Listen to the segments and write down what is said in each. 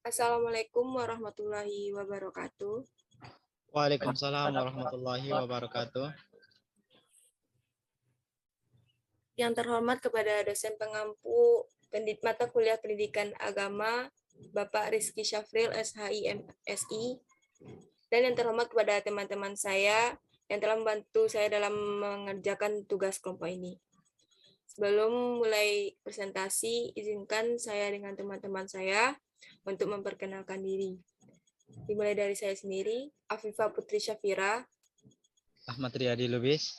Assalamualaikum warahmatullahi wabarakatuh. Waalaikumsalam warahmatullahi wabarakatuh. Yang terhormat kepada dosen pengampu mata kuliah pendidikan agama, Bapak Rizky Syafril, SHI MSI, dan yang terhormat kepada teman-teman saya yang telah membantu saya dalam mengerjakan tugas kelompok ini. Sebelum mulai presentasi, izinkan saya dengan teman-teman saya untuk memperkenalkan diri. Dimulai dari saya sendiri, Afifah Putri Syafira. Ahmad Riyadi Lubis.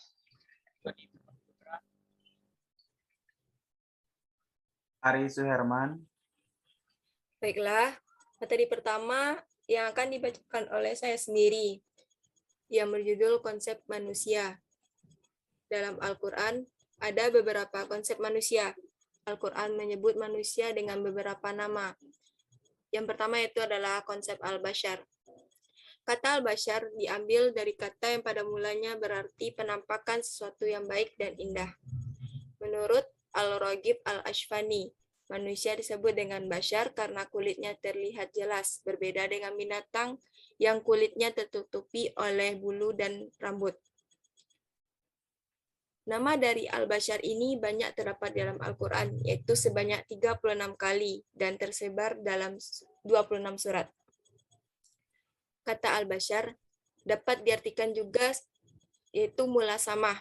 Ari Suherman. Baiklah, materi pertama yang akan dibacakan oleh saya sendiri, yang berjudul konsep manusia. Dalam Al-Quran, ada beberapa konsep manusia. Al-Quran menyebut manusia dengan beberapa nama. Yang pertama itu adalah konsep al-bashar. Kata al-bashar diambil dari kata yang pada mulanya berarti penampakan sesuatu yang baik dan indah. Menurut Al-Raghib Al-Ashfani, manusia disebut dengan bashar karena kulitnya terlihat jelas, berbeda dengan binatang yang kulitnya tertutupi oleh bulu dan rambut. Nama dari Al-Bashar ini banyak terdapat dalam Al-Quran, yaitu sebanyak 36 kali dan tersebar dalam 26 surat. Kata Al-Bashar dapat diartikan juga yaitu mulasamah,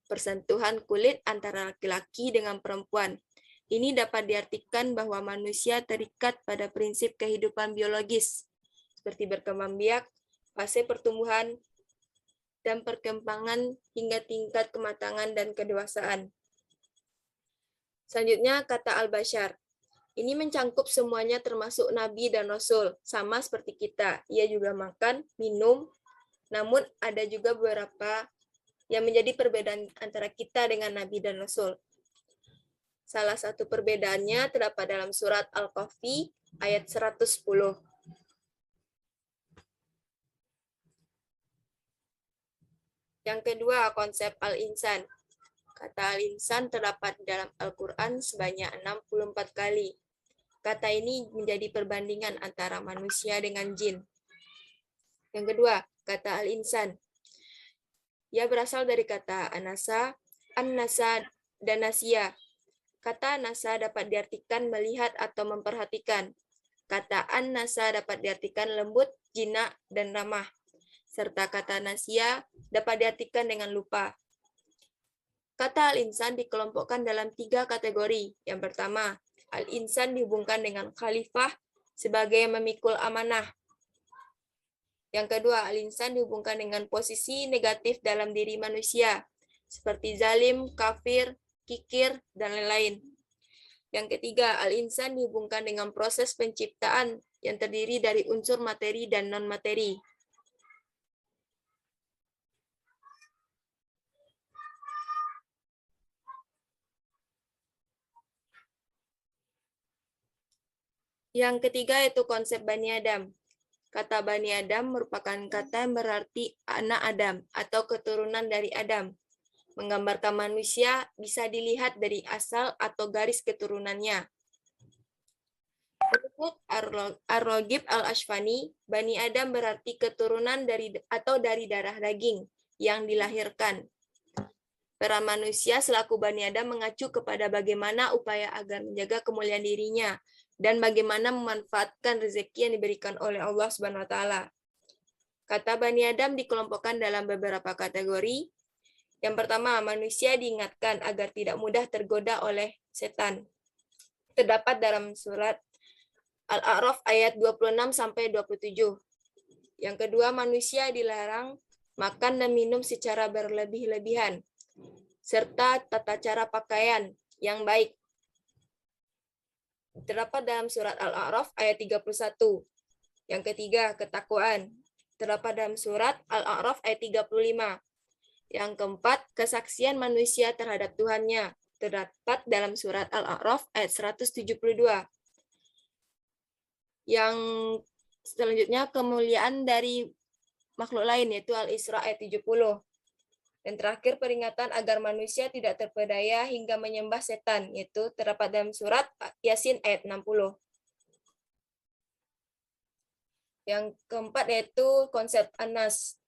persentuhan kulit antara laki-laki dengan perempuan. Ini dapat diartikan bahwa manusia terikat pada prinsip kehidupan biologis, seperti berkembang biak, fase pertumbuhan, dan perkembangan hingga tingkat kematangan dan kedewasaan. Selanjutnya, kata Al-Bashar. Ini mencangkup semuanya termasuk Nabi dan Rasul, sama seperti kita. Ia juga makan, minum, namun ada juga beberapa yang menjadi perbedaan antara kita dengan Nabi dan Rasul. Salah satu perbedaannya terdapat dalam surat Al-Kahfi ayat 110. Yang kedua, konsep al-insan. Kata al-insan terdapat dalam Al-Quran sebanyak 64 kali. Kata ini menjadi perbandingan antara manusia dengan jin. Yang kedua, kata al-insan. Ia berasal dari kata anasa, an-nasa, dan nasia. Kata nasa dapat diartikan melihat atau memperhatikan. Kata an-nasa dapat diartikan lembut, jinak, dan ramah. Serta kata nasia dapat diartikan dengan lupa. Kata al-insan dikelompokkan dalam 3 kategori. Yang pertama, al-insan dihubungkan dengan khalifah sebagai memikul amanah. Yang kedua, al-insan dihubungkan dengan posisi negatif dalam diri manusia, seperti zalim, kafir, kikir, dan lain-lain. Yang ketiga, al-insan dihubungkan dengan proses penciptaan yang terdiri dari unsur materi dan non-materi. Yang ketiga yaitu konsep Bani Adam. Kata Bani Adam merupakan kata yang berarti anak Adam atau keturunan dari Adam. Menggambarkan manusia bisa dilihat dari asal atau garis keturunannya. Menurut Ar-Raghib Al-Ashfani, Bani Adam berarti keturunan dari darah daging yang dilahirkan. Para manusia selaku Bani Adam mengacu kepada bagaimana upaya agar menjaga kemuliaan dirinya dan bagaimana memanfaatkan rezeki yang diberikan oleh Allah Subhanahu wa taala. Kata Bani Adam dikelompokkan dalam beberapa kategori. Yang pertama, manusia diingatkan agar tidak mudah tergoda oleh setan. Terdapat dalam surat Al-A'raf ayat 26 sampai 27. Yang kedua, manusia dilarang makan dan minum secara berlebih-lebihan serta tata cara pakaian yang baik. Terdapat dalam surat Al-A'raf ayat 31. Yang ketiga, ketakwaan. Terdapat dalam surat Al-A'raf ayat 35. Yang keempat, kesaksian manusia terhadap Tuhannya. Terdapat dalam surat Al-A'raf ayat 172. Yang selanjutnya, kemuliaan dari makhluk lain, yaitu Al-Isra ayat 70. Dan terakhir, peringatan agar manusia tidak terpedaya hingga menyembah setan, yaitu terdapat dalam surat Yasin ayat 60. Yang keempat yaitu konsep Anas.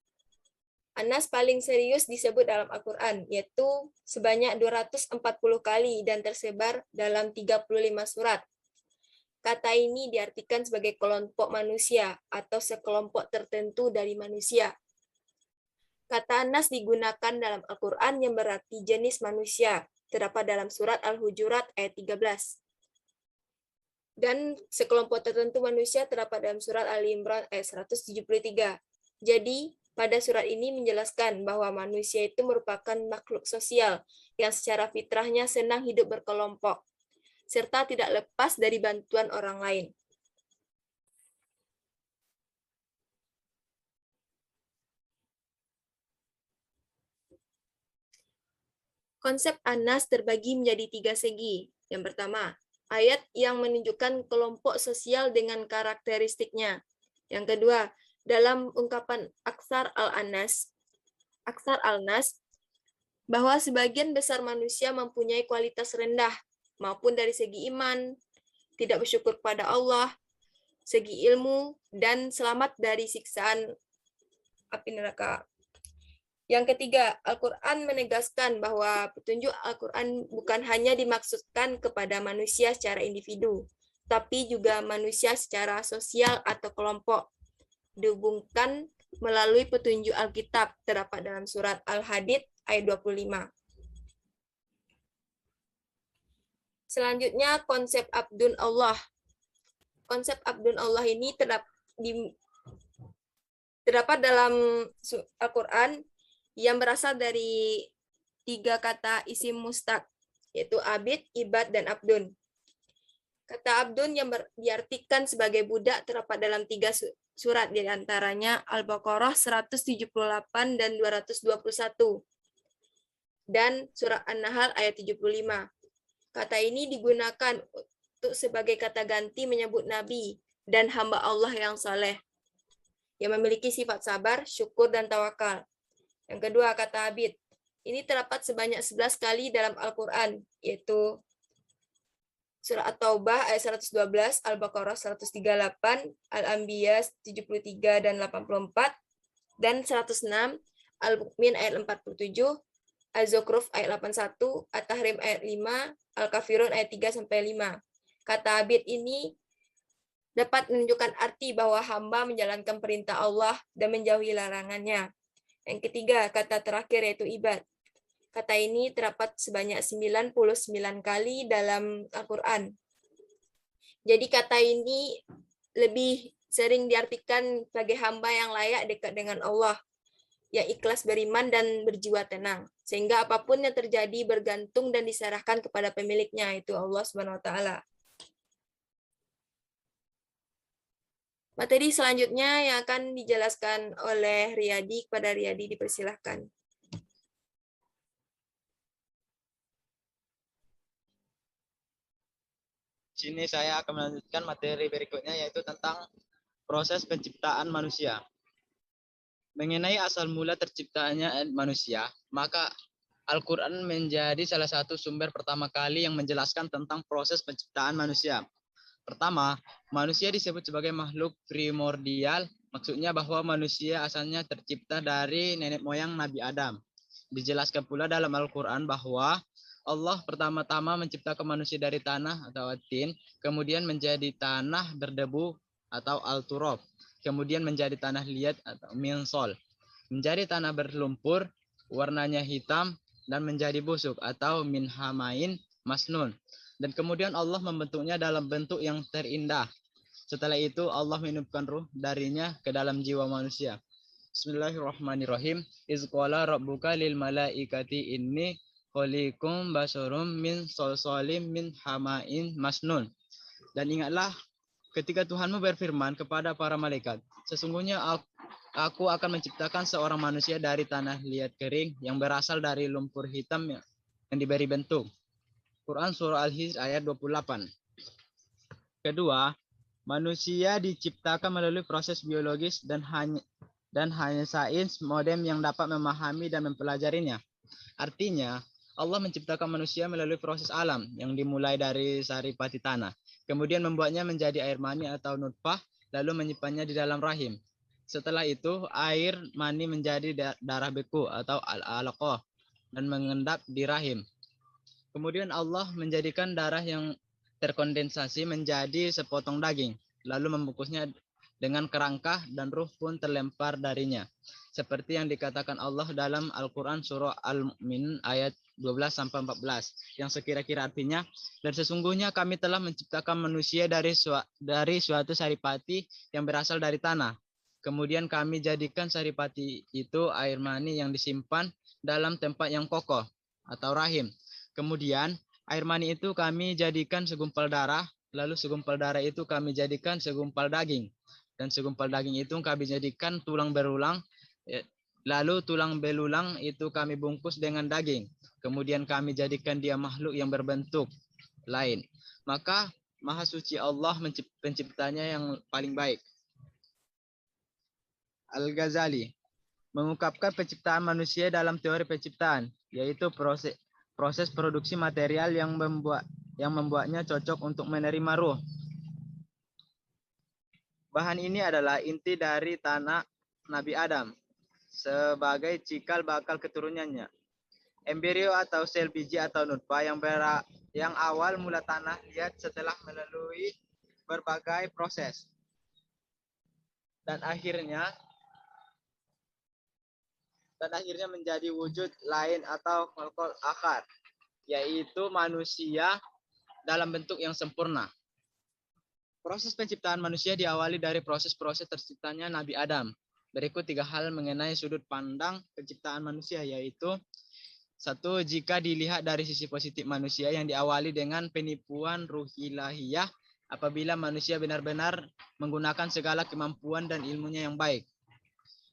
Anas paling serius disebut dalam Al-Quran, yaitu sebanyak 240 kali dan tersebar dalam 35 surat. Kata ini diartikan sebagai kelompok manusia atau sekelompok tertentu dari manusia. Kata Anas digunakan dalam Al-Quran yang berarti jenis manusia, terdapat dalam surat Al-Hujurat ayat 13. Dan sekelompok tertentu manusia terdapat dalam surat Ali Imran ayat 173. Jadi, pada surat ini menjelaskan bahwa manusia itu merupakan makhluk sosial yang secara fitrahnya senang hidup berkelompok, serta tidak lepas dari bantuan orang lain. Konsep Anas terbagi menjadi 3 segi. Yang pertama, ayat yang menunjukkan kelompok sosial dengan karakteristiknya. Yang kedua, dalam ungkapan Aksar al-Nas, bahwa sebagian besar manusia mempunyai kualitas rendah, maupun dari segi iman, tidak bersyukur pada Allah, segi ilmu, dan selamat dari siksaan api neraka. Yang ketiga, Al-Quran menegaskan bahwa petunjuk Al-Quran bukan hanya dimaksudkan kepada manusia secara individu, tapi juga manusia secara sosial atau kelompok. Dihubungkan melalui petunjuk Alkitab terdapat dalam surat Al-Hadid ayat 25. Selanjutnya, konsep Abdun Allah. Konsep Abdun Allah ini terdapat dalam Al-Quran yang berasal dari 3 kata isim mustaq, yaitu abid, ibad, dan abdun. Kata abdun yang diartikan sebagai budak terdapat dalam 3 surat, di antaranya Al-Baqarah 178 dan 221, dan surat An-Nahl ayat 75. Kata ini digunakan untuk sebagai kata ganti menyebut Nabi dan hamba Allah yang saleh, yang memiliki sifat sabar, syukur, dan tawakal. Yang kedua, kata abid. Ini terdapat sebanyak 11 kali dalam Al-Quran, yaitu Surah At-Taubah ayat 112, Al-Baqarah 138, Al-Anbiya 73 dan 84, dan 106, Al-Mu'min ayat 47, Az-Zukhruf ayat 81, At-Tahrim ayat 5, Al-Kafirun ayat 3-5. Kata abid ini dapat menunjukkan arti bahwa hamba menjalankan perintah Allah dan menjauhi larangannya. Yang ketiga, kata terakhir yaitu ibad. Kata ini terdapat sebanyak 99 kali dalam Al-Quran. Jadi kata ini lebih sering diartikan sebagai hamba yang layak dekat dengan Allah, yang ikhlas beriman dan berjiwa tenang, sehingga apapun yang terjadi bergantung dan diserahkan kepada pemiliknya, yaitu Allah Subhanahu wa taala. Materi selanjutnya yang akan dijelaskan oleh Riyadi, kepada Riyadi dipersilahkan. Sini saya akan melanjutkan materi berikutnya, yaitu tentang proses penciptaan manusia. Mengenai asal mula terciptanya manusia, maka Al-Quran menjadi salah satu sumber pertama kali yang menjelaskan tentang proses penciptaan manusia. Pertama, manusia disebut sebagai makhluk primordial, maksudnya bahwa manusia asalnya tercipta dari nenek moyang Nabi Adam. Dijelaskan pula dalam Al-Quran bahwa Allah pertama-tama menciptakan manusia dari tanah atau tin, kemudian menjadi tanah berdebu atau al-turab, kemudian menjadi tanah liat atau minsol, menjadi tanah berlumpur, warnanya hitam, dan menjadi busuk atau min hamain masnun. Dan kemudian Allah membentuknya dalam bentuk yang terindah. Setelah itu Allah meniupkan ruh darinya ke dalam jiwa manusia. Bismillahirrahmanirrahim. Iz qala rabbuka lil malaikati inni khaliqum basarum min solsolim min hamain masnun. Dan ingatlah ketika Tuhanmu berfirman kepada para malaikat, sesungguhnya aku akan menciptakan seorang manusia dari tanah liat kering yang berasal dari lumpur hitam yang diberi bentuk. Quran Surah Al-Hijr ayat 28. Kedua, manusia diciptakan melalui proses biologis dan hanya sains modern yang dapat memahami dan mempelajarinya. Artinya, Allah menciptakan manusia melalui proses alam yang dimulai dari saripati tanah, kemudian membuatnya menjadi air mani atau nutfah, lalu menyimpannya di dalam rahim. Setelah itu, air mani menjadi darah beku atau al-alaqah dan mengendap di rahim. Kemudian Allah menjadikan darah yang terkondensasi menjadi sepotong daging, lalu membungkusnya dengan kerangka dan ruh pun terlempar darinya. Seperti yang dikatakan Allah dalam Al-Quran surah Al-Mu'min ayat 12-14, yang sekira-kira artinya, dan sesungguhnya kami telah menciptakan manusia dari suatu saripati yang berasal dari tanah. Kemudian kami jadikan saripati itu air mani yang disimpan dalam tempat yang kokoh atau rahim. Kemudian air mani itu kami jadikan segumpal darah, lalu segumpal darah itu kami jadikan segumpal daging. Dan segumpal daging itu kami jadikan tulang belulang, lalu tulang belulang itu kami bungkus dengan daging. Kemudian kami jadikan dia makhluk yang berbentuk lain. Maka Maha Suci Allah penciptanya yang paling baik. Al-Ghazali mengungkapkan penciptaan manusia dalam teori penciptaan, yaitu proses produksi material yang membuatnya cocok untuk menerima ruh. Bahan ini adalah inti dari tanah Nabi Adam sebagai cikal bakal keturunannya. Embrio atau sel biji atau nutfah yang awal mula tanah liat setelah melalui berbagai proses dan akhirnya menjadi wujud lain atau khalqul akhar, yaitu manusia dalam bentuk yang sempurna. Proses penciptaan manusia diawali dari proses-proses terciptanya Nabi Adam. Berikut 3 hal mengenai sudut pandang penciptaan manusia, yaitu 1. Jika dilihat dari sisi positif manusia yang diawali dengan penipuan ruh ilahiyah apabila manusia benar-benar menggunakan segala kemampuan dan ilmunya yang baik.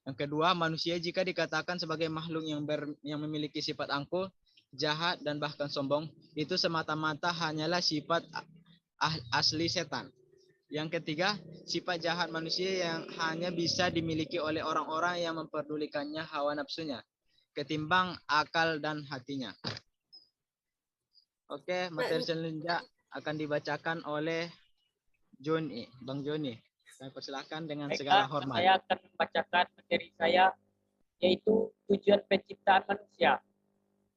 Yang kedua, manusia jika dikatakan sebagai makhluk yang memiliki sifat angkuh, jahat, dan bahkan sombong, itu semata-mata hanyalah sifat asli setan. Yang ketiga, sifat jahat manusia yang hanya bisa dimiliki oleh orang-orang yang memperdulikannya hawa nafsunya, ketimbang akal dan hatinya. Oke, materi selanjutnya akan dibacakan oleh Bang Joni. Saya persilahkan dengan segala hormat. Saya akan membacakan materi saya, yaitu tujuan penciptaan manusia.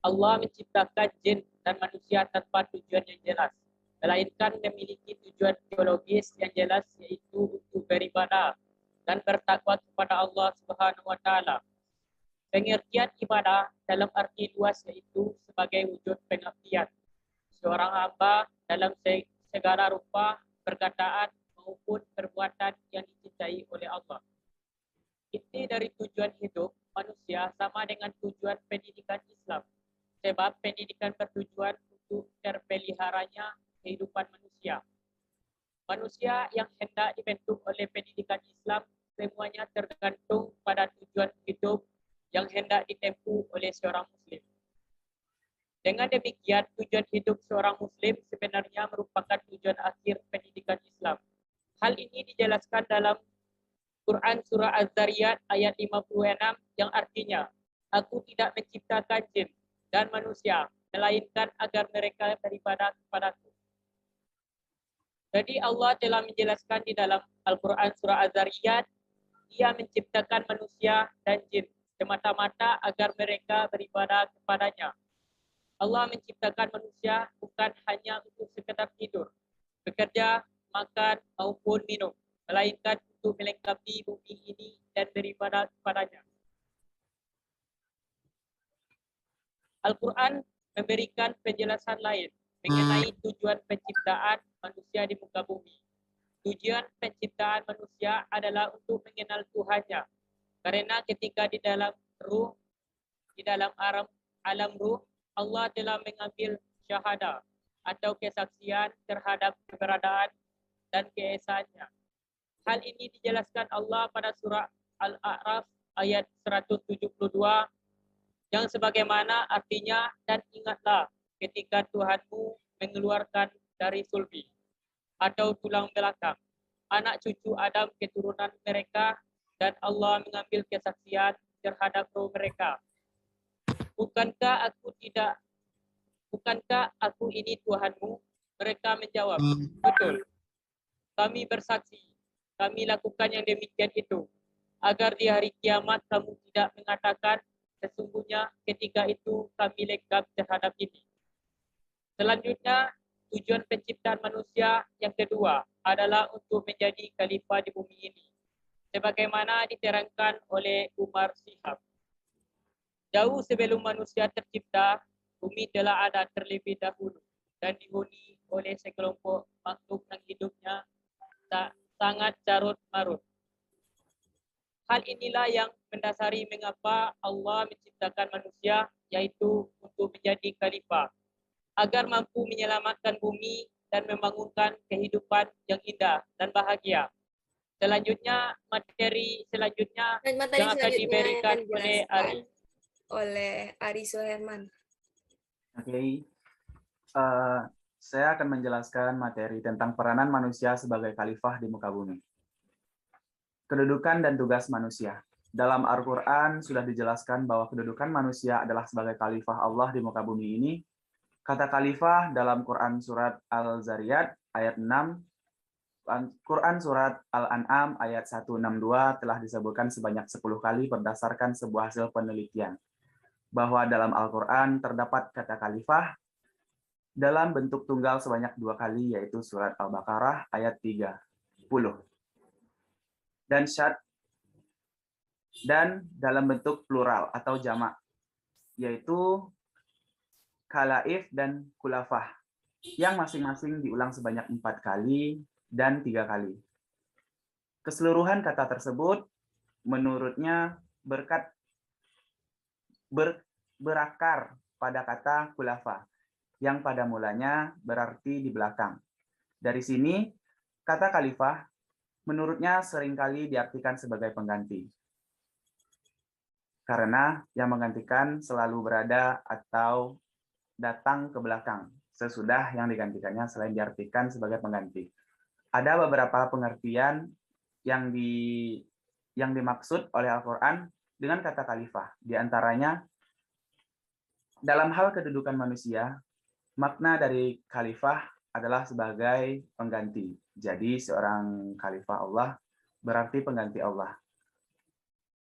Allah menciptakan jin dan manusia tanpa tujuan yang jelas, melainkan memiliki tujuan teologis yang jelas, yaitu untuk beribadah dan bertakwa kepada Allah Subhanahu wa taala. Pengertian ibadah dalam arti luas yaitu sebagai wujud pengabdian seorang hamba dalam segala rupa, perkataan maupun perbuatan yang dicintai oleh Allah. Inti dari tujuan hidup manusia sama dengan tujuan pendidikan Islam, sebab pendidikan bertujuan untuk terpeliharanya kehidupan manusia. Manusia yang hendak dibentuk oleh pendidikan Islam semuanya tergantung pada tujuan hidup yang hendak ditempuh oleh seorang Muslim. Dengan demikian, tujuan hidup seorang Muslim sebenarnya merupakan tujuan akhir pendidikan Islam. Hal ini dijelaskan dalam Quran Surah Az-Zariyat ayat 56 yang artinya, Aku tidak menciptakan jin dan manusia, melainkan agar mereka beribadah kepadaku. Jadi Allah telah menjelaskan di dalam Al-Quran Surah Az-Zariyat, Ia menciptakan manusia dan jin semata-mata agar mereka beribadah kepadanya. Allah menciptakan manusia bukan hanya untuk sekedar tidur, bekerja, makan maupun minum, melainkan untuk melengkapi bumi ini dan beribadah kepadanya. Al-Quran memberikan penjelasan lain mengenai tujuan penciptaan manusia di muka bumi. Tujuan penciptaan manusia adalah untuk mengenal Tuhannya. Karena ketika di dalam alam ruh, Allah telah mengambil syahadah atau kesaksian terhadap keberadaan dan keesaannya. Hal ini dijelaskan Allah pada surah Al-A'raf ayat 172 yang sebagaimana artinya, dan ingatlah ketika Tuhanmu mengeluarkan dari sulbi atau tulang belakang anak cucu Adam keturunan mereka, dan Allah mengambil kesaksian terhadap roh mereka. Bukankah aku ini Tuhanmu? Mereka menjawab, betul. Kami bersaksi, kami lakukan yang demikian itu, agar di hari kiamat kamu tidak mengatakan, sesungguhnya ketika itu kami lengkap terhadap ini. Selanjutnya, tujuan penciptaan manusia yang kedua adalah untuk menjadi khalifah di bumi ini, sebagaimana diterangkan oleh Umar Shihab. Jauh sebelum manusia tercipta, bumi telah ada terlebih dahulu dan dihuni oleh sekelompok makhluk yang hidupnya sangat carut marut. Hal inilah yang mendasari mengapa Allah menciptakan manusia, yaitu untuk menjadi khalifah, agar mampu menyelamatkan bumi dan membangunkan kehidupan yang indah dan bahagia. Selanjutnya, materi selanjutnya Dan materi yang akan selanjutnya yang diberikan akan oleh dijelaskan Ari. oleh Ari Suherman. Oke. Saya akan menjelaskan materi tentang peranan manusia sebagai khalifah di muka bumi. Kedudukan dan tugas manusia. Dalam Al-Quran sudah dijelaskan bahwa kedudukan manusia adalah sebagai khalifah Allah di muka bumi ini. Kata khalifah dalam Quran surat Al-Zariyat ayat 6, Quran surat Al-An'am ayat 162 telah disebutkan sebanyak 10 kali berdasarkan sebuah hasil penelitian. Bahwa dalam Al-Quran terdapat kata khalifah dalam bentuk tunggal sebanyak 2 kali, yaitu surat Al-Baqarah ayat 30. Dan dalam bentuk plural atau jamak, yaitu khalaif dan khulafah, yang masing-masing diulang sebanyak 4 kali dan 3 kali. Keseluruhan kata tersebut menurutnya berakar pada kata khulafa, yang pada mulanya berarti di belakang. Dari sini, kata khalifah menurutnya seringkali diartikan sebagai pengganti. Karena yang menggantikan selalu berada atau datang ke belakang sesudah yang digantikannya, selain diartikan sebagai pengganti. Ada beberapa pengertian yang dimaksud oleh Al-Quran dengan kata khalifah. Di antaranya, dalam hal kedudukan manusia, makna dari khalifah adalah sebagai pengganti. Jadi seorang khalifah Allah berarti pengganti Allah.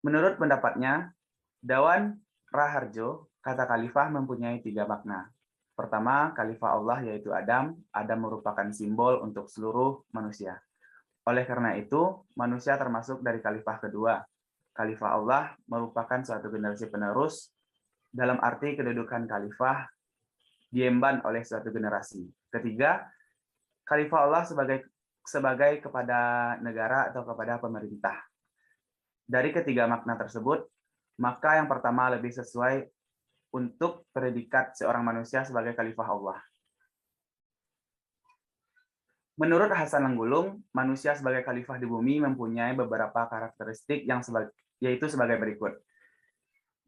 Menurut pendapatnya, Dawan Raharjo, kata khalifah mempunyai 3 makna. Pertama, khalifah Allah yaitu Adam. Adam merupakan simbol untuk seluruh manusia. Oleh karena itu, manusia termasuk dari khalifah kedua. Khalifah Allah merupakan suatu generasi penerus, dalam arti kedudukan khalifah diemban oleh suatu generasi. Ketiga, khalifah Allah sebagai kepada negara atau kepada pemerintah. Dari ketiga makna tersebut, maka yang pertama lebih sesuai untuk predikat seorang manusia sebagai khalifah Allah. Menurut Hasan Langgulung, manusia sebagai khalifah di bumi mempunyai beberapa karakteristik yaitu sebagai berikut.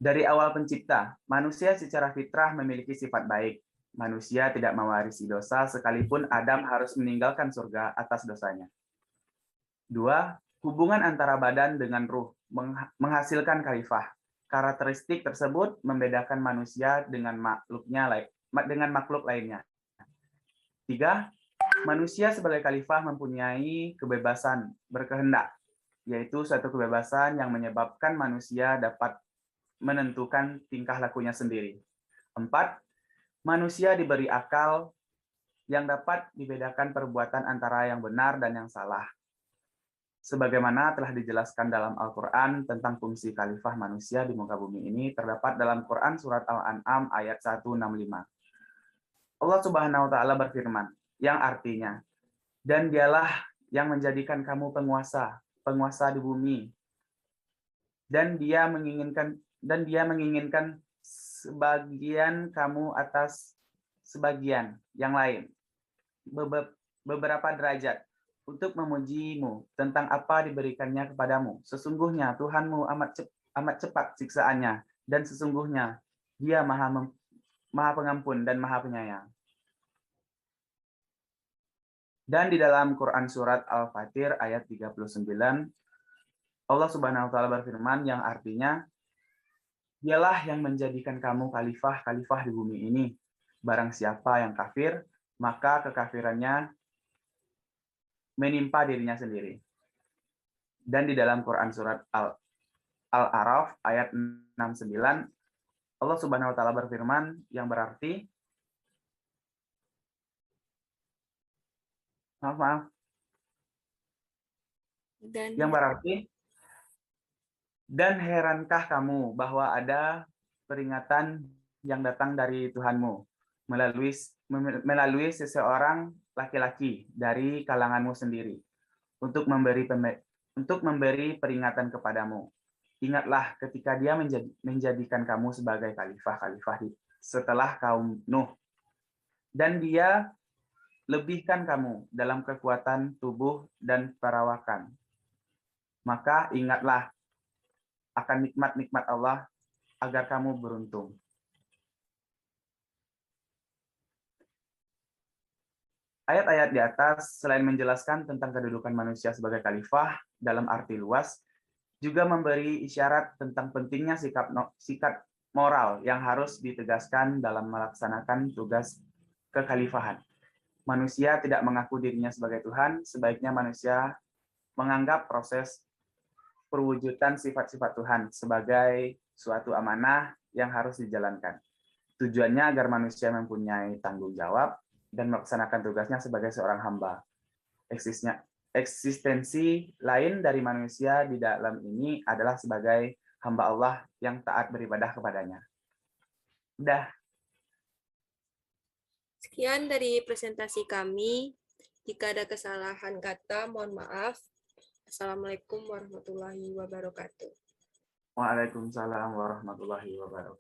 Dari awal pencipta, manusia secara fitrah memiliki sifat baik. Manusia tidak mewarisi dosa sekalipun Adam harus meninggalkan surga atas dosanya. 2. Hubungan antara badan dengan ruh menghasilkan khalifah. Karakteristik tersebut membedakan manusia dengan makhluk lainnya. 3. Manusia sebagai khalifah mempunyai kebebasan berkehendak, yaitu suatu kebebasan yang menyebabkan manusia dapat menentukan tingkah lakunya sendiri. 4. Manusia diberi akal yang dapat dibedakan perbuatan antara yang benar dan yang salah. Sebagaimana telah dijelaskan dalam Al-Quran tentang fungsi khalifah manusia di muka bumi ini, terdapat dalam Quran surat Al-An'am ayat 165. Allah Subhanahu wa Ta'ala berfirman, yang artinya, dan dialah yang menjadikan kamu penguasa di bumi, dan dia menginginkan sebagian kamu atas sebagian yang lain, beberapa derajat, untuk memujimu tentang apa diberikannya kepadamu. Sesungguhnya Tuhanmu amat cepat siksaannya, dan sesungguhnya Dia Maha Pengampun dan Maha Penyayang. Dan di dalam Quran surat Al-Fatir ayat 39, Allah Subhanahu wa Ta'ala berfirman yang artinya, Dialah yang menjadikan kamu khalifah di bumi ini. Barang siapa yang kafir, maka kekafirannya menimpa dirinya sendiri. Dan di dalam Quran surat Al-A'raf ayat 69, Allah Subhanahu wa taala berfirman yang berarti maaf, yang berarti, dan herankah kamu bahwa ada peringatan yang datang dari Tuhanmu melalui seseorang laki-laki dari kalanganmu sendiri untuk memberi peringatan kepadamu. Ingatlah ketika dia menjadikan kamu sebagai khalifah setelah kaum Nuh, dan dia lebihkan kamu dalam kekuatan tubuh dan perawakan. Maka ingatlah akan nikmat-nikmat Allah agar kamu beruntung. Ayat-ayat di atas selain menjelaskan tentang kedudukan manusia sebagai khalifah dalam arti luas, juga memberi isyarat tentang pentingnya sikap moral yang harus ditegaskan dalam melaksanakan tugas kekhalifahan. Manusia tidak mengaku dirinya sebagai Tuhan, sebaiknya manusia menganggap proses perwujudan sifat-sifat Tuhan sebagai suatu amanah yang harus dijalankan. Tujuannya agar manusia mempunyai tanggung jawab dan melaksanakan tugasnya sebagai seorang hamba. Eksistensi lain dari manusia di dalam ini adalah sebagai hamba Allah yang taat beribadah kepadanya. Udah. Sekian dari presentasi kami. Jika ada kesalahan kata, mohon maaf. Assalamualaikum warahmatullahi wabarakatuh. Waalaikumsalam warahmatullahi wabarakatuh.